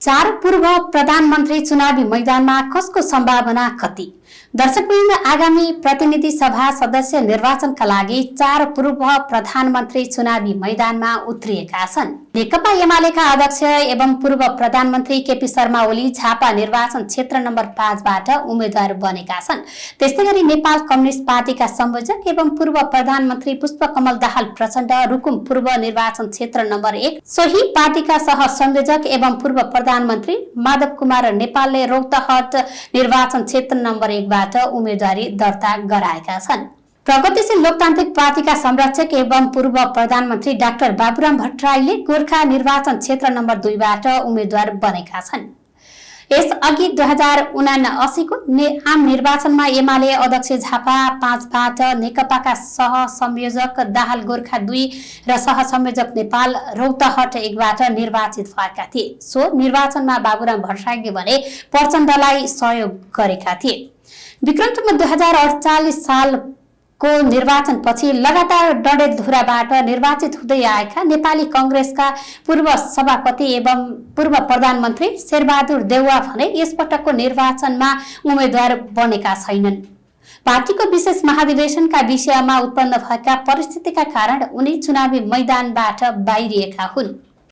चार पूर्व प्रधानमन्त्री चुनावी मैदानमा कसको सम्भावना कति? दर्शकवृन्द, आगामी प्रतिनिधि सभा सदस्य निर्वाचनका लागि चार पूर्व प्रधानमन्त्री चुनावी मैदानमा उत्रिएका छन्। नेकपा एमालेका अध्यक्ष एवं पूर्व प्रधानमन्त्री केपी शर्मा ओली झापा निर्वाचन क्षेत्र नम्बर 5 बाट उम्मेद्वार बनेका छन्। त्यस्तैगरी नेपाल कम्युनिस्ट पार्टीका संयोजक एवं पूर्व प्रधानमन्त्री पुष्पकमल दाहाल प्रचण्ड रुकुम पूर्व निर्वाचन क्षेत्र नम्बर 1, सोही पार्टीका सह संयोजक एवं पूर्व प्रधानमन्त्री माधव कुमार नेपालले रौतहट निर्वाचन क्षेत्र नम्बर 1 बाट उम्मेदवारी दर्ता गराएका छन्। प्रगतिशील लोकतान्त्रिक पार्टीका संरक्षक एवं पूर्व प्रधानमन्त्री डाक्टर बाबुराम भट्टराईले गोर्खा निर्वाचन क्षेत्र नम्बर 2 बाट उम्मेद्वार बनेका छन्। यसअघि 2079 को आम निर्वाचनमा एमाले अध्यक्ष झापा 5 बाट, नेकपाका सह संयोजक दाहाल गोर्खा 2 र सह संयोजक नेपाल रौतहट 1 बाट निर्वाचित भएका थिए। सो निर्वाचनमा बाबुराम भट्टराईले भने प्रचण्डलाई सहयोग गरेका थिए। विक्रम सम्वत 2048 सालको निर्वाचनपछि लगातार डडेलधुराबाट निर्वाचित हुँदै आएका नेपाली कांग्रेसका पूर्व सभापति एवं पूर्व प्रधानमन्त्री शेरबहादुर देउवा भने यसपटकको निर्वाचनमा उम्मेद्वार बनेका छैनन्। पार्टीको विशेष महाधिवेशनका विषयमा उत्पन्न भएका परिस्थितिका कारण उनी चुनावी मैदानबाट बाहिरिएका हुन्।